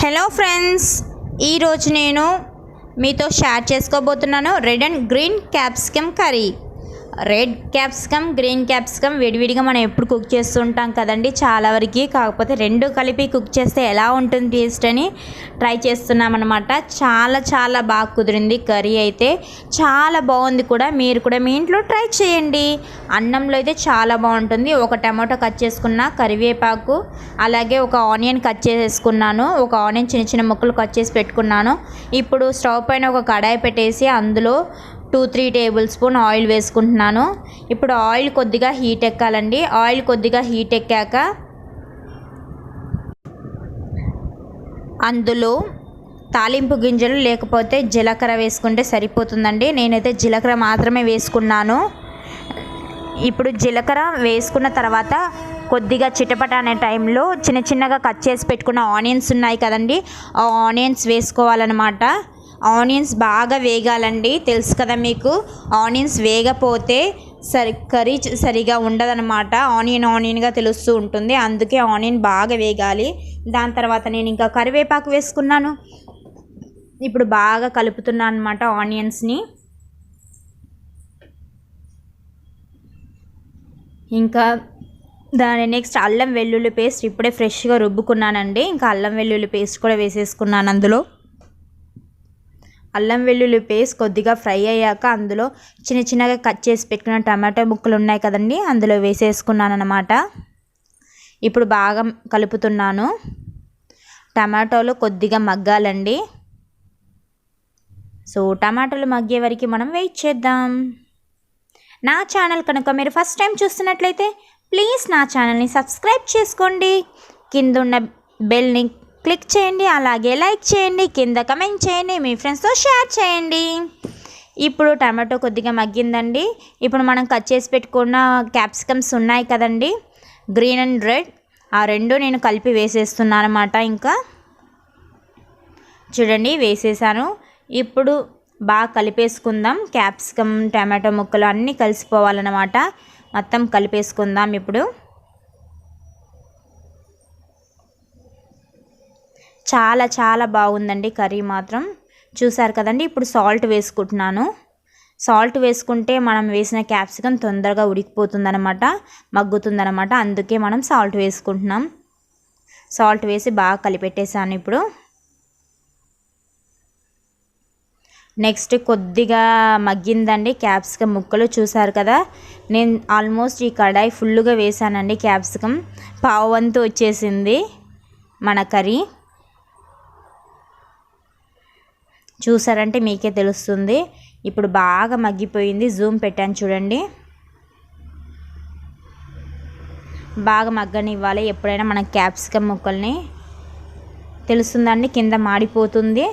Hello friends, ఈరోజు నేను మీతో షేర్ చేసుకోబోతున్నాను red and green capsicum curry. Red capsicum, green capsicum విడివిడిగా మనం ఎప్పుడు కుక్ చేస్తుంటాం కదండి చాలా వరకు. కాకపోతే రెండు కలిపి కుక్ చేస్తే ఎలా ఉంటుంది టేస్ట్ అని ట్రై చేస్తున్నాం అనమాట. చాలా బాగా కుదిరింది కర్రీ, అయితే చాలా బాగుంది కూడా. మీరు కూడా మీ ఇంట్లో ట్రై చేయండి. అన్నంలో అయితే చాలా బాగుంటుంది. ఒక టమాటో కట్ చేసుకున్న, కరివేపాకు, అలాగే ఒక ఆనియన్ కట్ చేసుకున్నాను. ఒక ఆనియన్ చిన్న ముక్కలు కట్ చేసి పెట్టుకున్నాను. ఇప్పుడు స్టవ్ పైన ఒక కడాయి పెట్టేసి అందులో 2-3 టేబుల్ స్పూన్ ఆయిల్ వేసుకుంటున్నాను. ఇప్పుడు ఆయిల్ కొద్దిగా హీట్ ఎక్కాలండి. ఆయిల్ కొద్దిగా హీట్ ఎక్కాక అందులో తాలింపు గింజలు లేకపోతే జీలకర్ర వేసుకుంటే సరిపోతుందండి. నేనైతే జీలకర్ర మాత్రమే వేసుకున్నాను. ఇప్పుడు జీలకర్ర వేసుకున్న తర్వాత కొద్దిగా చిటపట అనే టైంలో చిన్నగా కట్ చేసి పెట్టుకున్న ఆనియన్స్ ఉన్నాయి కదండి, ఆ ఆనియన్స్ వేసుకోవాలన్నమాట. ఆనియన్స్ బాగా వేగాలండి. తెలుసు కదా మీకు, ఆనియన్స్ వేగపోతే కర్రీ సరిగా ఉండదన్నమాట. ఆనియన్గా తెలుస్తూ ఉంటుంది. అందుకే ఆనియన్ బాగా వేగాలి. దాని తర్వాత నేను ఇంకా కరివేపాకు వేసుకున్నాను. ఇప్పుడు బాగా కలుపుతున్నాను అనమాట ఆనియన్స్ని. ఇంకా దాని నెక్స్ట్ అల్లం వెల్లుల్లి పేస్ట్ ఇప్పుడే ఫ్రెష్గా రుబ్బుకున్నానండి. ఇంకా అల్లం వెల్లుల్లి పేస్ట్ కూడా వేసేసుకున్నాను. అందులో అల్లం వెల్లుల్లి పేస్ట్ కొద్దిగా ఫ్రై అయ్యాక అందులో చిన్నగా కట్ చేసి పెట్టుకున్న టమాటో ముక్కలు ఉన్నాయి కదండి, అందులో వేసేసుకున్నాను అన్నమాట. ఇప్పుడు బాగా కలుపుతున్నాను. టమాటోలు కొద్దిగా మగ్గాలండి. సో టమాటోలు మగ్గే వరకు మనం వెయిట్ చేద్దాం. నా ఛానల్ కనుక మీరు ఫస్ట్ టైం చూస్తున్నట్లయితే ప్లీజ్ నా ఛానల్ని సబ్స్క్రైబ్ చేసుకోండి. కింద ఉన్న బెల్ని క్లిక్ చేయండి, అలాగే లైక్ చేయండి, కింద కమెంట్ చేయండి, మీ ఫ్రెండ్స్తో షేర్ చేయండి. ఇప్పుడు టమాటో కొద్దిగా మగ్గిందండి. ఇప్పుడు మనం కట్ చేసి పెట్టుకున్న క్యాప్సికమ్స్ ఉన్నాయి కదండి, గ్రీన్ అండ్ రెడ్, ఆ రెండు నేను కలిపి వేసేస్తున్నాను అన్నమాట. ఇంకా చూడండి వేసేసాను. ఇప్పుడు బాగా కలిపేసుకుందాం. క్యాప్సికమ్, టమాటో ముక్కలు అన్నీ కలిసిపోవాలన్నమాట. మొత్తం కలిపేసుకుందాం. ఇప్పుడు చాలా బాగుందండి కర్రీ మాత్రం. చూసారు కదండి. ఇప్పుడు సాల్ట్ వేసుకుంటున్నాను. సాల్ట్ వేసుకుంటే మనం వేసిన క్యాప్సికమ్ తొందరగా ఉడికిపోతుందన్నమాట, మగ్గుతుందన్నమాట. అందుకే మనం సాల్ట్ వేసుకుంటున్నాం. సాల్ట్ వేసి బాగా కలిపెట్టేసాను. ఇప్పుడు నెక్స్ట్ కొద్దిగా మగ్గిందండి క్యాప్సికమ్ ముక్కలు. చూసారు కదా, నేను ఆల్మోస్ట్ ఈ కడాయి ఫుల్గా వేసానండి. క్యాప్సికమ్ పావువంతు వచ్చేసింది మన కర్రీ. చూసారంటే మీకే తెలుస్తుంది. ఇప్పుడు బాగా మగ్గిపోయింది. జూమ్ పెట్టాను చూడండి. బాగా మగ్గనివ్వాలి ఎప్పుడైనా మన క్యాప్సికమ్ ముక్కల్ని. తెలుస్తుందండి, కింద మాడిపోతుంది.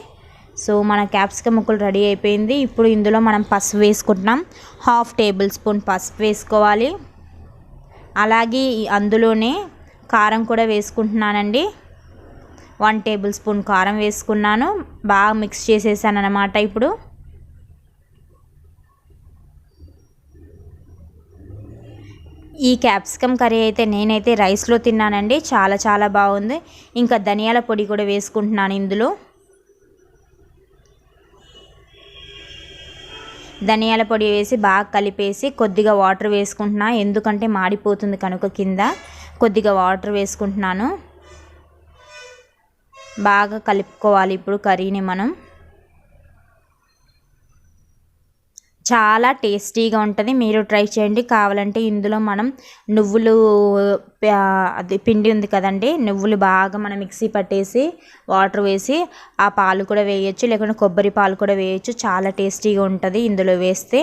సో మన క్యాప్సికమ్ ముక్కలు రెడీ అయిపోయింది. ఇప్పుడు ఇందులో మనం పసుపు వేసుకుంటున్నాం. 1/2 టేబుల్ స్పూన్ పసుపు వేసుకోవాలి. అలాగే అందులోనే కారం కూడా వేసుకుంటున్నానండి. 1 టేబుల్ స్పూన్ కారం వేసుకున్నాను. బాగా మిక్స్ చేసేసాను అన్నమాట. ఇప్పుడు ఈ క్యాప్సికమ్ కర్రీ అయితే నేనైతే రైస్లో తిన్నానండి. చాలా బాగుంది. ఇంకా ధనియాల పొడి కూడా వేసుకుంటున్నాను ఇందులో. ధనియాల పొడి వేసి బాగా కలిపేసి కొద్దిగా వాటర్ వేసుకుంటున్నా, ఎందుకంటే మాడిపోతుంది కనుక. కింద కొద్దిగా వాటర్ వేసుకుంటున్నాను. బాగా కలుపుకోవాలి ఇప్పుడు కర్రీని మనం. చాలా టేస్టీగా ఉంటుంది. మీరు ట్రై చేయండి. కావాలంటే ఇందులో మనం నువ్వులు, అది పిండి ఉంది కదండి, నువ్వులు బాగా మనం మిక్సీ పట్టేసి వాటర్ వేసి ఆ పాలు కూడా వేయచ్చు, లేకుంటే కొబ్బరి పాలు కూడా వేయచ్చు. చాలా టేస్టీగా ఉంటుంది ఇందులో వేస్తే.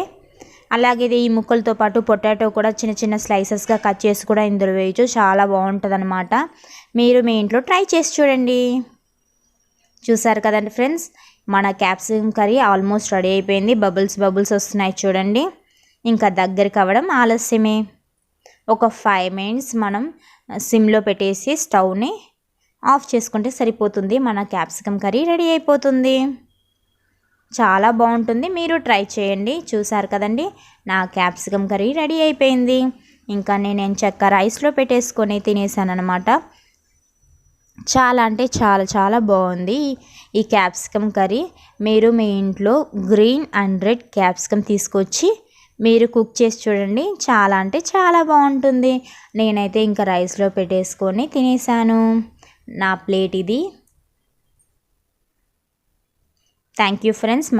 అలాగే ఈ ముక్కలతో పాటు పొటాటో కూడా చిన్న స్లైసెస్గా కట్ చేసి కూడా ఇందులో వేయచ్చు. చాలా బాగుంటుంది అన్నమాట. మీరు మీ ఇంట్లో ట్రై చేసి చూడండి. చూసారు కదండి ఫ్రెండ్స్, మన క్యాప్సికమ్ కర్రీ ఆల్మోస్ట్ రెడీ అయిపోయింది. బబుల్స్ వస్తున్నాయి చూడండి. ఇంకా దగ్గరికి అవ్వడం ఆలస్యమే. ఒక 5 మినిట్స్ మనం సిమ్లో పెట్టేసి స్టవ్ని ఆఫ్ చేసుకుంటే సరిపోతుంది. మన క్యాప్సికమ్ కర్రీ రెడీ అయిపోతుంది. చాలా బాగుంటుంది. మీరు ట్రై చేయండి. చూసారు కదండి, నా క్యాప్సికమ్ కర్రీ రెడీ అయిపోయింది. ఇంకా నేను రైస్లో పెట్టేసుకొని తినేసాను అనమాట. చాలా అంటే చాలా చాలా బాగుంది ఈ క్యాప్సికమ్ కర్రీ. మీరు మీ ఇంట్లో గ్రీన్ అండ్ రెడ్ క్యాప్సికమ్ తీసుకొచ్చి మీరు కుక్ చేసి చూడండి, చాలా అంటే చాలా బాగుంటుంది. నేనైతే ఇంకా రైస్లో పెట్టేసుకొని తినేసాను. నా ప్లేట్ ఇది. Thank you friends.